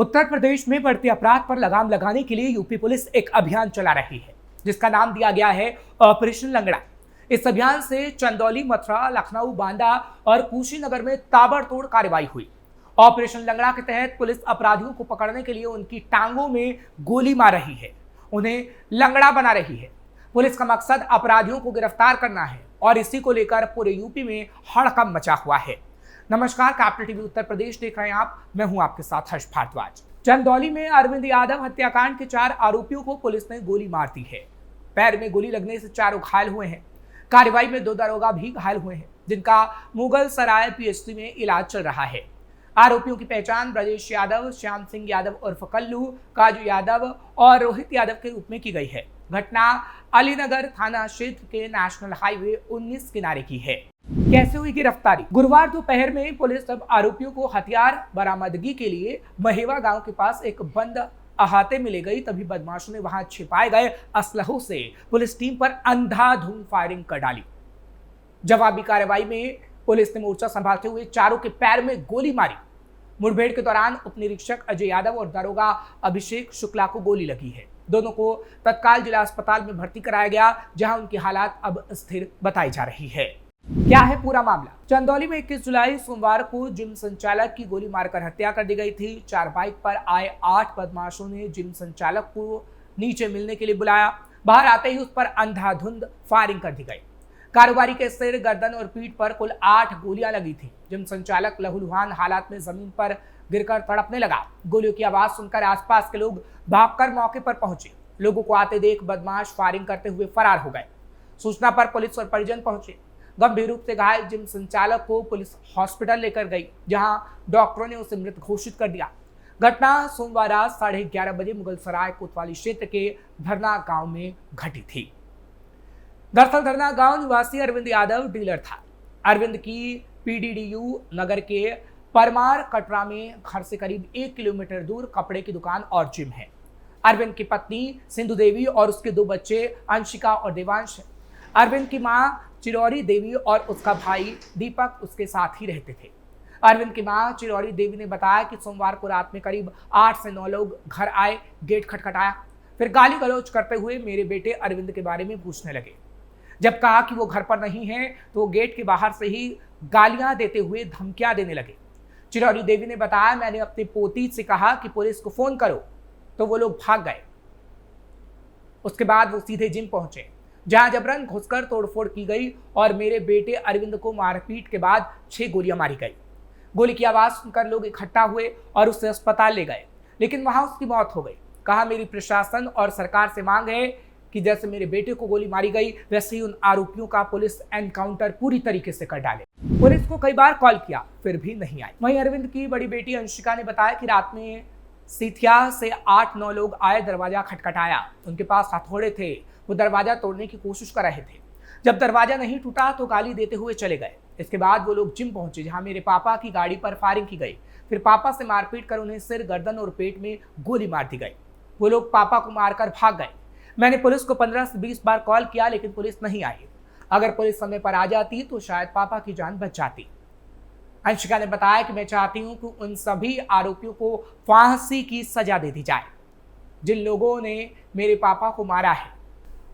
उत्तर प्रदेश में बढ़ते अपराध पर लगाम लगाने के लिए यूपी पुलिस एक अभियान चला रही है, जिसका नाम दिया गया है ऑपरेशन लंगड़ा। इस अभियान से चंदौली, मथुरा, लखनऊ, बांदा और कुशीनगर में ताबड़तोड़ कार्रवाई हुई। ऑपरेशन लंगड़ा के तहत पुलिस अपराधियों को पकड़ने के लिए उनकी टांगों में गोली मार रही है, उन्हें लंगड़ा बना रही है। पुलिस का मकसद अपराधियों को गिरफ्तार करना है और इसी को लेकर पूरे यूपी में हड़कंप मचा हुआ है। नमस्कार, कैपिटल टीवी उत्तर प्रदेश देख रहे हैं आप। मैं हूं आपके साथ हर्ष भारद्वाज। चंदौली में अरविंद यादव हत्याकांड के 4 आरोपियों को पुलिस ने गोली मार दी है। पैर में गोली लगने से 4 घायल हुए हैं। कार्रवाई में 2 दरोगा भी घायल हुए हैं, जिनका मुगल सराय पीएचसी में इलाज चल रहा है। आरोपियों की पहचान ब्रजेश यादव, श्याम सिंह यादव उर्फ कल्लू, काजू यादव और रोहित यादव के रूप में की गई है। घटना अलीनगर थाना क्षेत्र के नेशनल हाईवे 19 किनारे की है। कैसे हुई गिरफ्तारी? गुरुवार दोपहर में पुलिस अब आरोपियों को हथियार बरामदगी के लिए महेवा गांव के पास एक बंद अहाते में ले गई। तभी बदमाशों ने वहां छिपाए गए असलहों से पुलिस टीम पर अंधाधुंध फायरिंग कर डाली। जवाबी कार्रवाई में पुलिस ने मोर्चा संभालते हुए चारों के पैर में गोली मारी। मुठभेड़ के दौरान उप निरीक्षक अजय यादव और दरोगा अभिषेक शुक्ला को गोली लगी है। दोनों को तत्काल जिला अस्पताल में भर्ती कराया गया, जहां उनकी हालत अब स्थिर बताई जा रही है। क्या है पूरा मामला? चंदौली में 21 जुलाई सोमवार को जिम संचालक की गोली मारकर हत्या कर दी गई थी। 4 बाइक पर आए 8 बदमाशों ने जिम संचालक को नीचे मिलने के लिए बुलाया। बाहर आते ही उस पर अंधाधुंध फायरिंग कर दी गई। कारोबारी के सिर, गर्दन और पीठ पर कुल 8 गोलियां लगी थी। जिम संचालक लहूलुहान हालात में जमीन पर गिरकर तड़पने लगा। गोलियों की आवाज सुनकर आसपास के लोग भागकर मौके पर पहुंचे। लोगों को आते देख बदमाश फायरिंग करते हुए फरार हो गए। सूचना पर पुलिस और परिजन पहुंचे। गंभीर रूप से घायल जिम संचालक को पुलिस हॉस्पिटल लेकर गई, जहां डॉक्टरों ने उसे मृत घोषित कर दिया। घटना सोमवार रात 11:30 बजे मुगल सराय कोतवाली क्षेत्र के धरना गांव में घटी थी। दरअसल धरना गांव निवासी अरविंद यादव डीलर था। अरविंद की पीडीडीयू नगर के परमार कटरा में घर से करीब 1 किलोमीटर दूर कपड़े की दुकान और जिम है। अरविंद की पत्नी सिंधु देवी और उसके 2 बच्चे अंशिका और देवांश है। अरविंद की मां चिरौरी देवी और उसका भाई दीपक उसके साथ ही रहते थे। अरविंद की मां चिरौरी देवी ने बताया कि सोमवार को रात में करीब 8 से 9 लोग घर आए, गेट खटखटाया, फिर गाली गलौज करते हुए मेरे बेटे अरविंद के बारे में पूछने लगे। जब कहा कि वो घर पर नहीं है तो वो गेट के बाहर से ही गालियां देते हुए धमकियां देने लगे। चिरौरी देवी ने बताया, मैंने अपनी पोती से कहा कि पुलिस को फोन करो, तो वो लोग भाग गए। उसके बाद वो सीधे जिम पहुंचे, जहां जबरन घुसकर तोड़फोड़ की गई और मेरे बेटे अरविंद को मारपीट के बाद 6 गोलियां मारी गई। गोली की आवाज सुनकर लोग इकट्ठा हुए और उसे अस्पताल ले गए, लेकिन वहां उसकी मौत हो गई। कहा, मेरी प्रशासन और सरकार से मांग है कि जैसे मेरे बेटे को गोली मारी गई, वैसे ही उन आरोपियों का पुलिस एनकाउंटर पूरी तरीके से कर डाले। पुलिस को कई बार कॉल किया, फिर भी नहीं आई। वहीं अरविंद की बड़ी बेटी अंशिका ने बताया कि रात में सीथिया से 8-9 लोग आए, दरवाजा खटखटाया। उनके पास हथौड़े थे, वो दरवाजा तोड़ने की कोशिश कर रहे थे। जब दरवाजा नहीं टूटा तो गाली देते हुए चले गए। इसके बाद वो लोग जिम पहुंचे, जहां मेरे पापा की गाड़ी पर फायरिंग की गई। फिर पापा से मारपीट कर उन्हें सिर, गर्दन और पेट में गोली मार दी गई। वो लोग पापा को मारकर भाग गए। मैंने पुलिस को 15 से 20 बार कॉल किया, लेकिन पुलिस नहीं आई। अगर पुलिस समय पर आ जाती तो शायद पापा की जान बच जाती। अंशिका ने बताया कि मैं चाहती हूं कि उन सभी आरोपियों को फांसी की सजा दे दी जाए, जिन लोगों ने मेरे पापा को मारा है।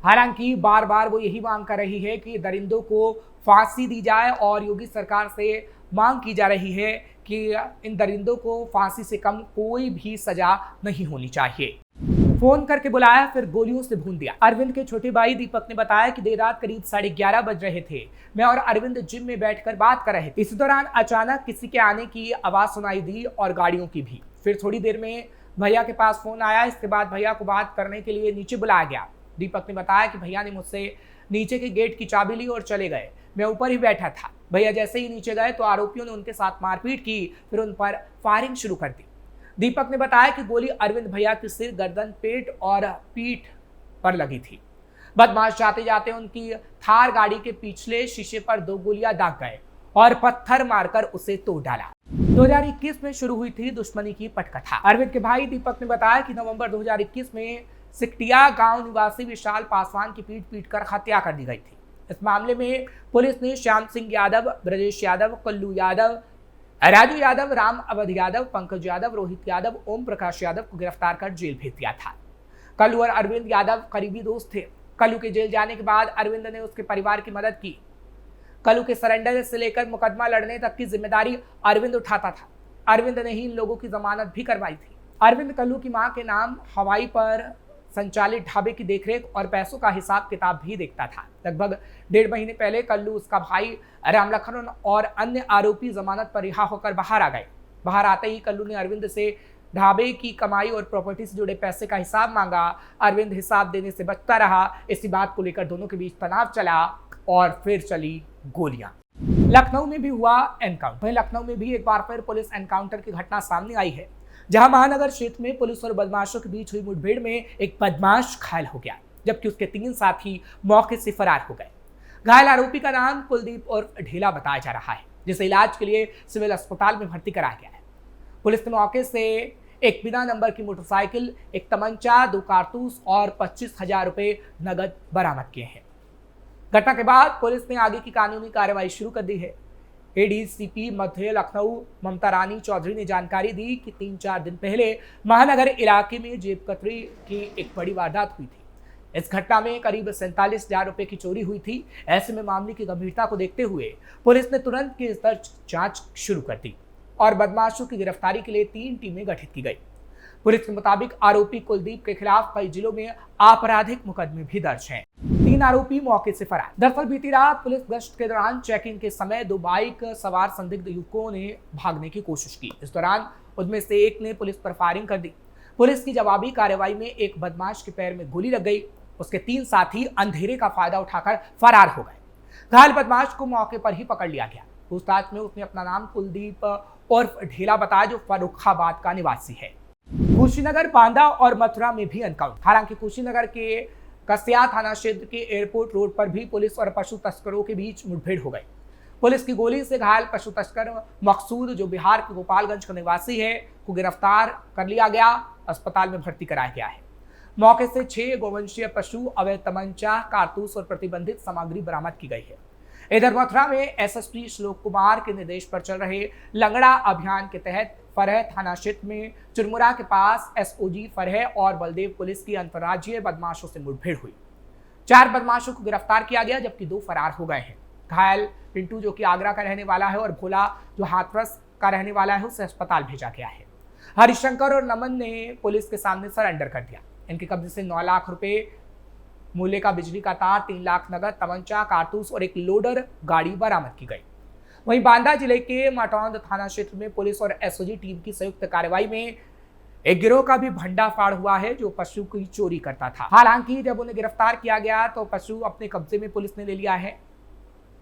हालांकि बार बार वो यही मांग कर रही है कि दरिंदों को फांसी दी जाए और योगी सरकार से मांग की जा रही है कि इन दरिंदों को फांसी से कम कोई भी सजा नहीं होनी चाहिए। फोन करके बुलाया, फिर गोलियों से भून दिया। अरविंद के छोटे भाई दीपक ने बताया कि देर रात करीब 11:30 बज रहे थे। मैं और अरविंद जिम में बैठकर बात कर रहे थे। इस दौरान अचानक किसी के आने की आवाज सुनाई दी और गाड़ियों की भी। फिर थोड़ी देर में भैया के पास फोन आया। इसके बाद भैया को बात करने के लिए नीचे बुलाया गया। दीपक ने बताया कि भैया ने मुझसे नीचे के गेट की चाबी ली और चले गए। मैं ऊपर ही बैठा था। भैया जैसे ही नीचे गए तो आरोपियों ने उनके साथ मारपीट की, फिर उन पर फायरिंग शुरू कर दी। दीपक ने बताया कि गोली अरविंद भैया के सिर, गर्दन, पेट और पीठ पर लगी थी। बदमाश जाते जाते उनकी थार गाड़ी के पिछले शीशे पर 2 गोलियां दाग गए और पत्थर मारकर उसे तोड़ डाला। 2021 में शुरू हुई थी दुश्मनी की पटकथा। अरविंद के भाई दीपक ने बताया कि नवंबर 2021 में सिकटिया गांव निवासी विशाल पासवान की पीट कर हत्या कर दी गई थी। इस मामले में पुलिस ने श्याम सिंह यादव, ब्रजेश यादव, कल्लू यादव, राजू यादव, राम अवध यादव, पंकज यादव, रोहित यादव, ओम प्रकाश यादव को गिरफ्तार कर जेल भेज दिया था। कल्लू और अरविंद यादव करीबी दोस्त थे। कल्लू के जेल जाने के बाद अरविंद ने उसके परिवार की मदद की। कल्लू के सरेंडर से लेकर मुकदमा लड़ने तक की जिम्मेदारी अरविंद उठाता था। अरविंद ने ही इन लोगों की जमानत भी करवाई थी। अरविंद कल्लू की मां के नाम हवाई पर संचालित ढाबे की देखरेख और पैसों का हिसाब किताब भी देखता था। लगभग 1.5 महीने पहले कल्लू, उसका भाई रामलखन और अन्य आरोपी जमानत पर रिहा होकर बाहर आ गए। बाहर आते ही कल्लू ने अरविंद से ढाबे की कमाई और प्रॉपर्टी से जुड़े पैसे का हिसाब मांगा। अरविंद हिसाब देने से बचता रहा। इसी बात को लेकर दोनों के बीच तनाव चला और फिर चली गोलियां। लखनऊ में भी हुआ एनकाउंटर। लखनऊ में भी एक बार फिर पुलिस एनकाउंटर की घटना सामने आई है, जहां महानगर क्षेत्र में पुलिस और बदमाशों के बीच हुई मुठभेड़ में एक बदमाश घायल हो गया, जबकि उसके 3 साथी मौके से फरार हो गए। घायल आरोपी का नाम कुलदीप और ढेला बताया जा रहा है, जिसे इलाज के लिए सिविल अस्पताल में भर्ती कराया गया है। पुलिस ने मौके से एक बिना नंबर की मोटरसाइकिल, एक तमंचा, 2 कारतूस और 25,000 रुपए नगद बरामद किए हैं। घटना के बाद पुलिस ने आगे की कानूनी कार्रवाई शुरू कर दी है। एडीसीपी मध्य लखनऊ ममता रानी चौधरी ने जानकारी दी कि 3-4 दिन पहले महानगर इलाके में जेब कतरी की एक बड़ी वारदात हुई थी। इस घटना में करीब 47,000 रुपए की चोरी हुई थी। ऐसे में मामले की गंभीरता को देखते हुए पुलिस ने तुरंत केस दर्ज जांच शुरू कर दी और बदमाशों की गिरफ्तारी के लिए 3 टीमें गठित की गई। पुलिस के मुताबिक आरोपी कुलदीप के खिलाफ कई जिलों में आपराधिक मुकदमे भी दर्ज हैं। 3 आरोपी मौके से फरार। दरअसल बीती रात पुलिस गश्त के दौरान चेकिंग के समय 2 बाइक सवार संदिग्ध युवकों ने भागने की कोशिश की। इस दौरान उनमें से एक ने पुलिस पर फायरिंग कर दी। पुलिस की जवाबी कार्रवाई में एक बदमाश के पैर में गोली लग गई। उसके 3 साथी अंधेरे का फायदा उठाकर फरार हो गए। घायल बदमाश को मौके पर ही पकड़ लिया गया। पूछताछ में उसने अपना नाम कुलदीप उर्फ ढेला बताया, जो फर्रुखाबाद का निवासी है। कुशीनगर, बांदा और मथुरा में भी एनकाउंटर। हालांकि कुशीनगर के कसिया थाना क्षेत्र के एयरपोर्ट रोड पर भी पुलिस और पशु तस्करों के बीच मुठभेड़ हो गई। पुलिस की गोली से घायल पशु तस्कर मकसूद, जो बिहार के गोपालगंज का निवासी है, को गिरफ्तार कर लिया गया। अस्पताल में भर्ती कराया गया है। मौके से 6 गोवंशीय पशु, अवैध तमंचा, कारतूस और प्रतिबंधित सामग्री बरामद की गई है। इधर मथुरा में एसएसपी श्लोक कुमार के निर्देश पर चल रहे लंगड़ा अभियान के तहत फरह थाना क्षेत्र में चुरमुरा के पास एसओजी फरह और बलदेव पुलिस की अंतर्राज्यीय बदमाशों से मुठभेड़ हुई। 4 बदमाशों को गिरफ्तार किया गया, जबकि 2 फरार हो गए हैं। घायल पिंटू, जो कि आगरा का रहने वाला है, और भोला, जो हाथरस का रहने वाला है, उसे अस्पताल भेजा गया है। हरिशंकर और नमन ने पुलिस के सामने सरेंडर कर दिया। इनके कब्जे से 9 लाख रुपए मूल्य का बिजली का तार, 3 लाख नगद, तमंचा, कारतूस और एक लोडर गाड़ी बरामद की गई। वहीं बांदा जिले के माटौंद थाना क्षेत्र में पुलिस और एसओजी टीम की संयुक्त कार्रवाई में एक गिरोह का भी भंडाफाड़ हुआ है, जो पशु की चोरी करता था। हालांकि जब उन्हें गिरफ्तार किया गया तो पशु अपने कब्जे में पुलिस ने ले लिया है।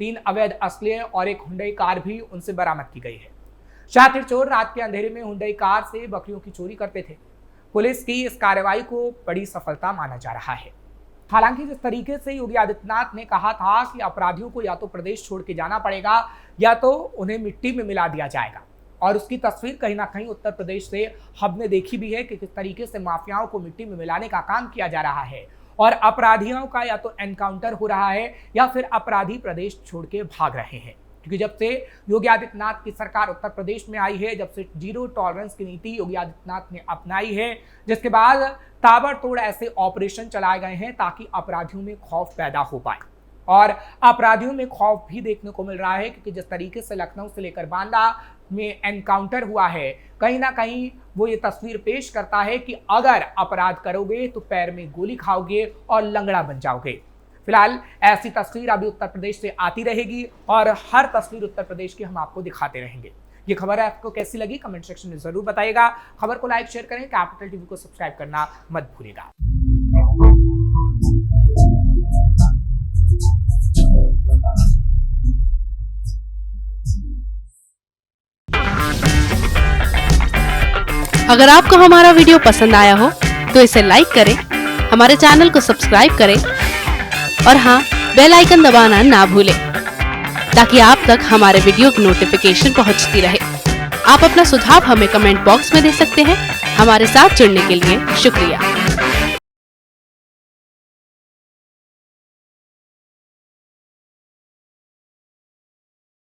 3 अवैध असले और एक हुंडई कार भी उनसे बरामद की गई है। शातिर चोर रात के अंधेरे में हुंडई कार से बकरियों की चोरी करते थे। पुलिस की इस कार्रवाई को बड़ी सफलता माना जा रहा है। हालांकि जिस तरीके से योगी आदित्यनाथ ने कहा था कि अपराधियों को या तो प्रदेश छोड़ के जाना पड़ेगा या तो उन्हें मिट्टी में मिला दिया जाएगा, और उसकी तस्वीर कहीं ना कहीं उत्तर प्रदेश से हमने देखी भी है कि किस तरीके से माफियाओं को मिट्टी में मिलाने का काम किया जा रहा है और अपराधियों का या तो एनकाउंटर हो रहा है या फिर अपराधी प्रदेश छोड़ के भाग रहे हैं। क्योंकि जब से योगी आदित्यनाथ की सरकार उत्तर प्रदेश में आई है, जब से 0 टॉलरेंस की नीति योगी आदित्यनाथ ने अपनाई है, जिसके बाद ताबड़तोड़ ऐसे ऑपरेशन चलाए गए हैं ताकि अपराधियों में खौफ पैदा हो पाए। और अपराधियों में खौफ भी देखने को मिल रहा है, क्योंकि जिस तरीके से लखनऊ से लेकर बांदा में एनकाउंटर हुआ है, कहीं ना कहीं वो ये तस्वीर पेश करता है कि अगर अपराध करोगे तो पैर में गोली खाओगे और लंगड़ा बन जाओगे। फिलहाल ऐसी तस्वीर अभी उत्तर प्रदेश से आती रहेगी और हर तस्वीर उत्तर प्रदेश की हम आपको दिखाते रहेंगे। ये खबर आपको कैसी लगी कमेंट सेक्शन में जरूर बताइएगा। खबर को लाइक शेयर करें, कैपिटल टीवी को सब्सक्राइब करना मत भूलिएगा। अगर आपको हमारा वीडियो पसंद आया हो तो इसे लाइक करें, हमारे चैनल को सब्सक्राइब करें और हाँ, बेल आइकन दबाना ना भूलें ताकि आप तक हमारे वीडियो की नोटिफिकेशन पहुंचती रहे। आप अपना सुझाव हमें कमेंट बॉक्स में दे सकते हैं। हमारे साथ जुड़ने के लिए शुक्रिया।